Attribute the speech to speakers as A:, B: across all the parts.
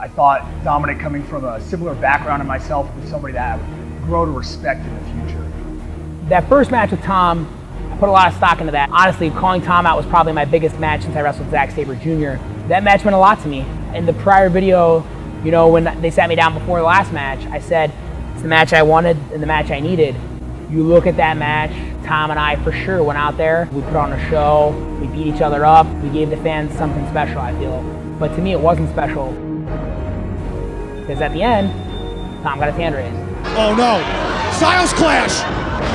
A: I thought Dominic, coming from a similar background to myself, was somebody that I would grow to respect in the future.
B: That first match with Tom, I put a lot of stock into that. Honestly, calling Tom out was probably my biggest match since I wrestled Zack Sabre Jr. That match meant a lot to me. In the prior video, you know, when they sat me down before the last match, I said, it's the match I wanted and the match I needed. You look at that match, Tom and I for sure went out there, we put on a show, we beat each other up, we gave the fans something special, I feel. But to me, it wasn't special. Because at the end, Tom got his hand raised.
C: Oh no, Styles clash!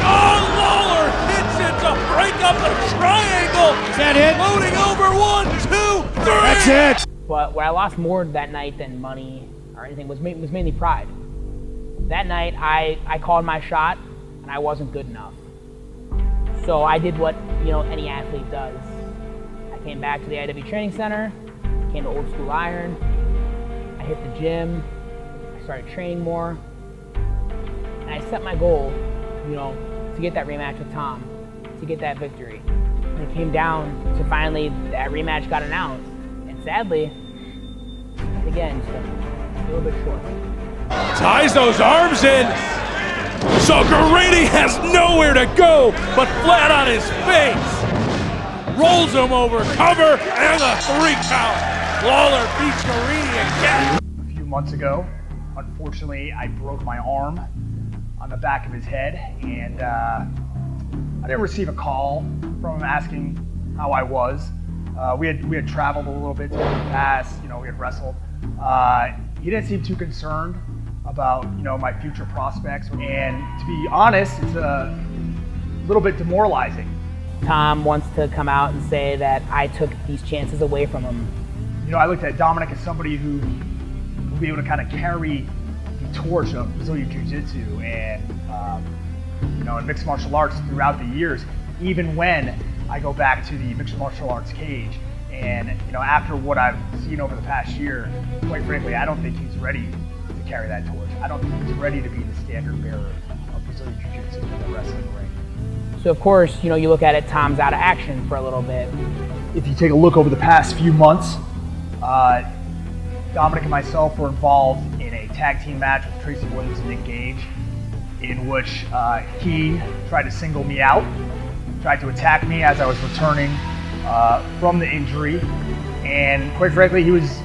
D: Oh, Lawler hits it to break up the triangle!
C: Is that it?
D: Loading over 1, 2, 3!
C: That's it!
B: But where I lost more that night than money or anything was mainly pride. That night, I called my shot, and I wasn't good enough. So I did what, you know, any athlete does. I came back to the IW Training Center, came to Old School Iron, I hit the gym, I started training more, and I set my goal, you know, to get that rematch with Tom, to get that victory. And it came down to finally that rematch got announced, and sadly, again, just a little bit short.
D: Ties those arms in. So Garrini has nowhere to go but flat on his face. Rolls him over, cover, and a 3 count. Lawler beats Garrini again.
A: A few months ago, unfortunately, I broke my arm on the back of his head, and I didn't receive a call from him asking how I was. We had traveled a little bit in the past, you know, we had wrestled. He didn't seem too concerned about, you know, my future prospects, and to be honest, it's a little bit demoralizing.
B: Tom wants to come out and say that I took these chances away from him.
A: You know, I looked at Dominic as somebody who will be able to kind of carry the torch of Brazilian Jiu-Jitsu and, you know, in mixed martial arts throughout the years, even when I go back to the mixed martial arts cage. And, you know, after what I've seen over the past year, quite frankly, I don't think he's ready to carry that torch. I don't think he's ready to be the standard bearer of Brazilian Jiu-Jitsu in the wrestling ring.
B: So of course, you know, you look at it, Tom's out of action for a little bit.
A: If you take a look over the past few months, Dominic and myself were involved in a tag team match with Tracy Williams and Nick Gage, in which he tried to single me out, tried to attack me as I was returning from the injury, and quite frankly, he was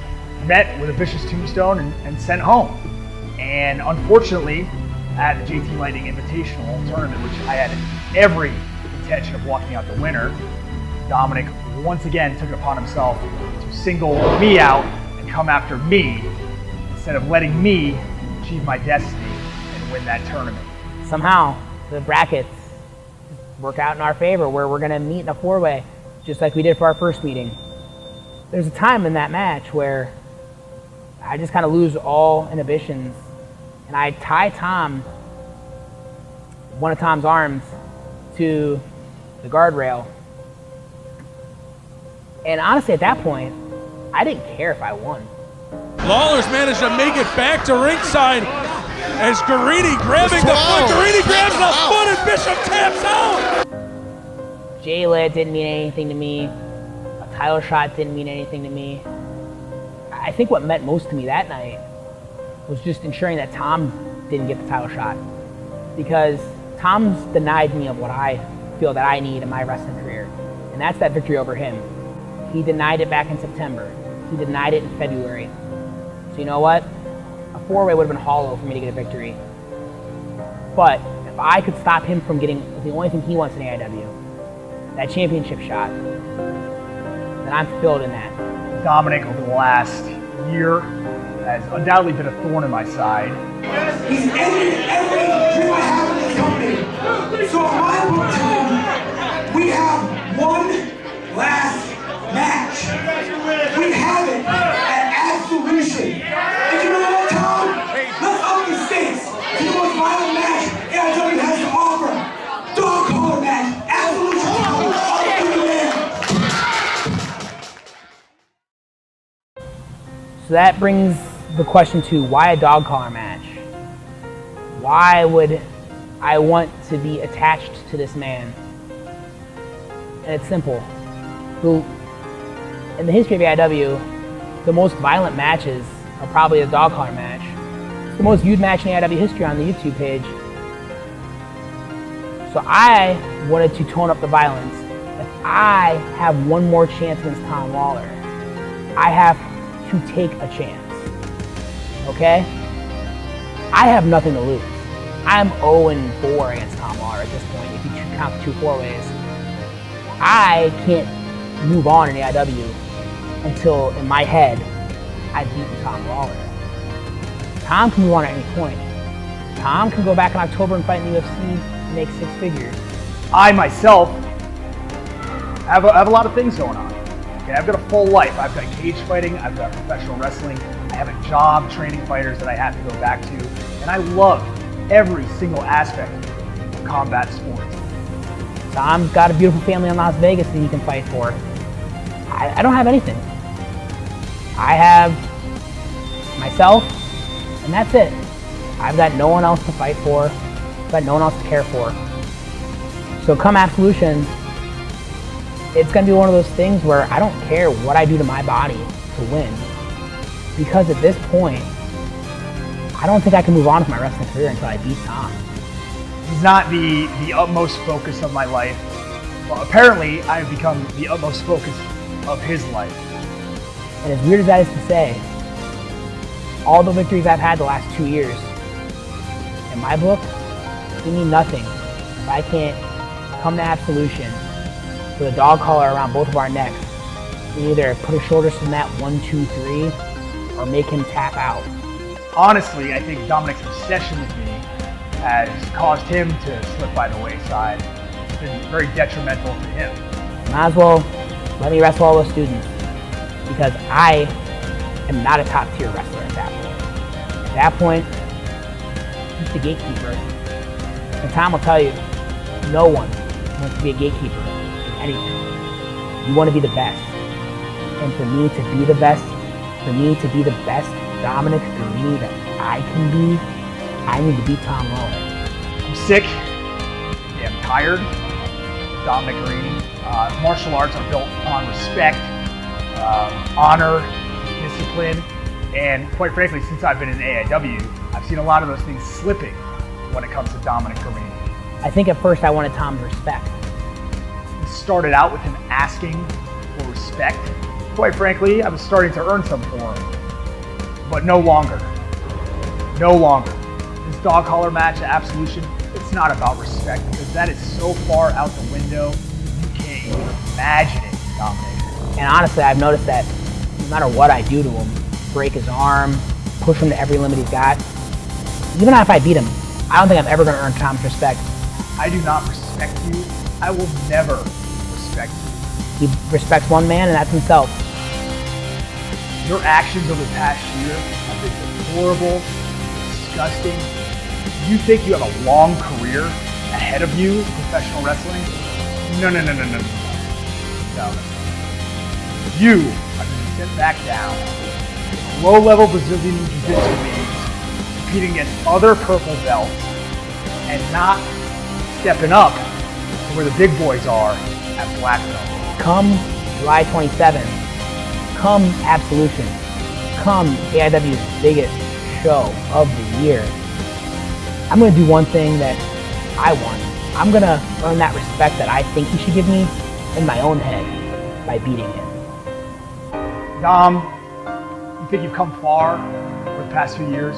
A: met with a vicious tombstone and sent home. And unfortunately, at the JT Lightning Invitational tournament, which I had every intention of walking out the winner, Dominic once again took it upon himself to single me out and come after me instead of letting me achieve my destiny and win that tournament.
B: Somehow, the brackets work out in our favor where we're gonna meet in a 4-way, just like we did for our first meeting. There's a time in that match where I just kind of lose all inhibitions, and I tie one of Tom's arms to the guardrail. And honestly, at that point, I didn't care if I won.
D: Lawler's managed to make it back to ringside as Garrini grabbing the foot. Garrini grabs the foot and Bishop taps out.
B: J-Lit didn't mean anything to me. A title shot didn't mean anything to me. I think what meant most to me that night was just ensuring that Tom didn't get the title shot, because Tom's denied me of what I feel that I need in my wrestling career, and that's that victory over him. He denied it back in September. He denied it in February. So you know what? A 4-way would have been hollow for me to get a victory. But if I could stop him from getting the only thing he wants in AIW, that championship shot, then I'm fulfilled in that.
A: Dominic, over the last year, has undoubtedly been a thorn in my side.
E: He's ended every dream I have in this company. So in my book to him, we have one last match. We have it at Absolution. And you know what, Tom? Let's up the stakes to the most violent match AIW has to offer. Dog collar match. Absolution. Up to the man.
B: So that brings the question to, why a dog collar match? Why would I want to be attached to this man? And it's simple. In the history of AIW, the most violent matches or probably a dog collar match. It's the most viewed match in AIW history on the YouTube page. So I wanted to tone up the violence. If I have one more chance against Tom Lawler, I have to take a chance. Okay? I have nothing to lose. I'm 0-4 against Tom Lawler at this point, if you count the 2 4-ways. I can't move on in AIW until, in my head, I've beaten Tom Lawler. Tom can move on at any point. Tom can go back in October and fight in the UFC and make 6 figures.
A: I myself have a lot of things going on. Okay, I've got a full life. I've got cage fighting, I've got professional wrestling, I have a job training fighters that I have to go back to, and I love every single aspect of combat sports.
B: Tom's got a beautiful family in Las Vegas that he can fight for. I don't have anything. I have myself, and that's it. I've got no one else to fight for. I've got no one else to care for. So come Absolution, it's going to be one of those things where I don't care what I do to my body to win. Because at this point, I don't think I can move on with my wrestling career until I beat Tom.
A: He's not the utmost focus of my life. Well, apparently, I've become the utmost focus of his life.
B: And as weird as that is to say, all the victories I've had the last 2 years, in my book, they mean nothing if I can't come to Absolution with a dog collar around both of our necks and either put his shoulders to the mat 1, 2, 3, or make him tap out.
A: Honestly, I think Dominic's obsession with me has caused him to slip by the wayside. It's been very detrimental to him.
B: Might as well let me wrestle all those students, because I am not a top tier wrestler at that point. At that point, he's the gatekeeper. And Tom will tell you, no one wants to be a gatekeeper in anything. You want to be the best. And for me to be the best, Dominic Garrini that I can be, I need to beat Tom Lawler.
A: I'm sick. I'm tired. Dominic Garrini. Martial arts are built on respect, honor, discipline, and quite frankly, since I've been in AIW, I've seen a lot of those things slipping when it comes to Dominic Garrini.
B: I think at first I wanted Tom's respect.
A: It started out with him asking for respect. Quite frankly, I was starting to earn some for him, but no longer. No longer. This dog collar match at Absolution, it's not about respect, because that is so far out the window, you can't even imagine it, Dominic.
B: And honestly, I've noticed that no matter what I do to him, break his arm, push him to every limit he's got, even if I beat him, I don't think I'm ever going to earn Tom's respect.
A: I do not respect you. I will never respect you.
B: He respects one man, and that's himself.
A: Your actions over the past year have been deplorable, disgusting. You think you have a long career ahead of you in professional wrestling? No. You are going to sit back down in low-level Brazilian Jiu-Jitsu leagues, competing against other purple belts, and not stepping up to where the big boys are at black belt.
B: Come July 27th, come Absolution, come AIW's biggest show of the year. I'm going to do one thing that I want. I'm going to earn that respect that I think he should give me in my own head by beating him.
A: Dom, you think you've come far over the past few years?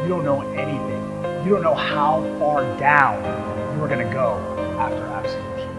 A: You don't know anything. You don't know how far down you are going to go after Absolution.